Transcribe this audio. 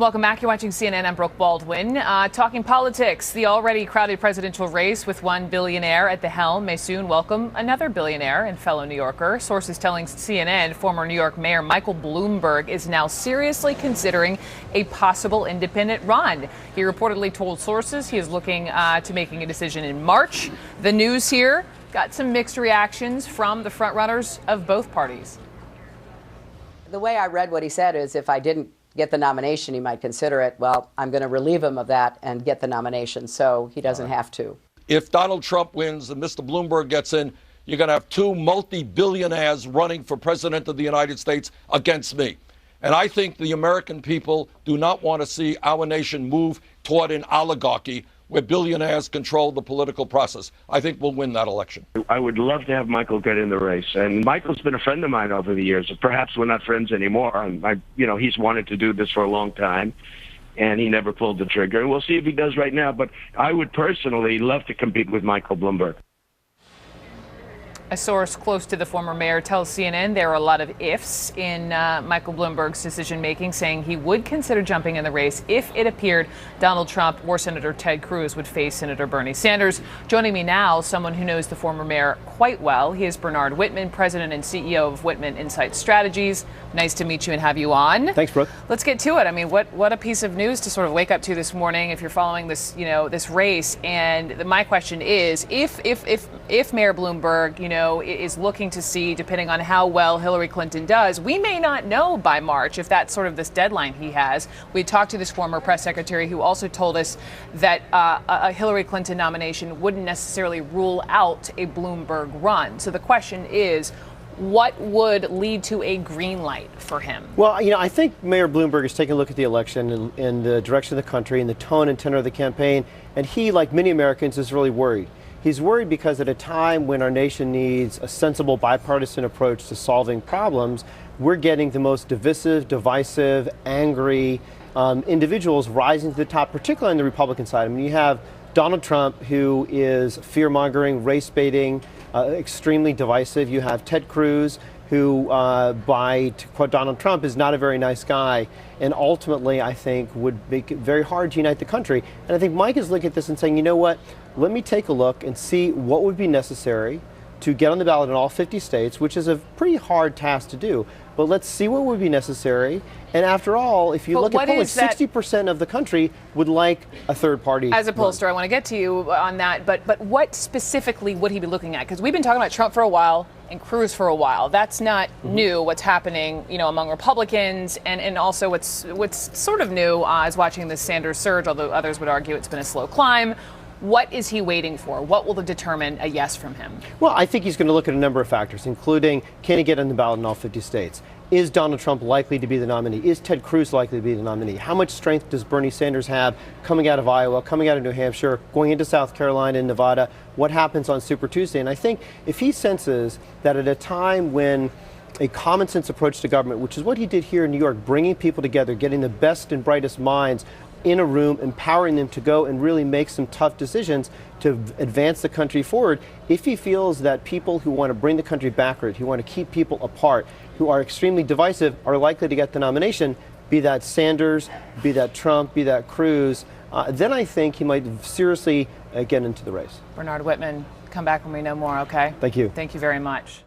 Welcome back. You're watching CNN. I'm Brooke Baldwin. Talking politics, the already crowded presidential race with one billionaire at the helm may soon welcome another billionaire and fellow New Yorker. Sources telling CNN former New York Mayor Michael Bloomberg is now seriously considering a possible independent run. He reportedly told sources he is looking to making a decision in March. The news here got some mixed reactions from the frontrunners of both parties. The way I read what he said is if I didn't get the nomination, he might consider it. Well, I'm going to relieve him of that and get the nomination, so he doesn't have to. If Donald Trump wins and Mr. Bloomberg gets in, you're going to have two multi-billionaires running for president of the United States against me. And I think the American people do not want to see our nation move toward an oligarchy where billionaires control the political process. I think we'll win that election. I would love to have Michael get in the race. And Michael's been a friend of mine over the years. Perhaps we're not friends anymore. He's wanted to do this for a long time, and he never pulled the trigger. We'll see if he does right now. But I would personally love to compete with Michael Bloomberg. A source close to the former mayor tells CNN there are a lot of ifs in Michael Bloomberg's decision-making, saying he would consider jumping in the race if it appeared Donald Trump or Senator Ted Cruz would face Senator Bernie Sanders. Joining me now, someone who knows the former mayor quite well. He is Bernard Whitman, president and CEO of Whitman Insight Strategies. Nice to meet you and have you on. Thanks, Brooke. Let's get to it. I mean, what a piece of news to sort of wake up to this morning if you're following this, this race. And my question is, if Mayor Bloomberg, is looking to see, depending on how well Hillary Clinton does, we may not know by March if that's sort of this deadline he has. We talked to this former press secretary who also told us that a Hillary Clinton nomination wouldn't necessarily rule out a Bloomberg run. So the question is, what would lead to a green light for him? Well, I think Mayor Bloomberg is taking a look at the election and the direction of the country and the tone and tenor of the campaign. And he, like many Americans, is really worried. He's worried because at a time when our nation needs a sensible bipartisan approach to solving problems, we're getting the most divisive, angry individuals rising to the top, particularly on the Republican side. I mean, you have Donald Trump, who is fear-mongering, race-baiting, extremely divisive. You have Ted Cruz, who, to quote Donald Trump, is not a very nice guy, and ultimately, I think, would make it very hard to unite the country. And I think Mike is looking at this and saying, you know what, let me take a look and see what would be necessary to get on the ballot in all 50 states, which is a pretty hard task to do. But let's see what would be necessary. And after all, if you look at polling, 60% of the country would like a third party. As a pollster, I want to get to you on that. But what specifically would he be looking at? Because we've been talking about Trump for a while and Cruz for a while. That's not new, what's happening, among Republicans. And also what's sort of new is watching the Sanders surge, although others would argue it's been a slow climb. What is he waiting for? What will determine a yes from him? Well, I think he's going to look at a number of factors, including can he get on the ballot in all 50 states? Is Donald Trump likely to be the nominee? Is Ted Cruz likely to be the nominee? How much strength does Bernie Sanders have coming out of Iowa, coming out of New Hampshire, going into South Carolina and Nevada? What happens on Super Tuesday? And I think if he senses that at a time when a common sense approach to government, which is what he did here in New York, bringing people together, getting the best and brightest minds in a room, empowering them to go and really make some tough decisions to advance the country forward. If he feels that people who want to bring the country backward, who want to keep people apart, who are extremely divisive, are likely to get the nomination, be that Sanders, be that Trump, be that Cruz, then I think he might seriously get into the race. Bernard Whitman, come back when we know more, okay? Thank you. Thank you very much.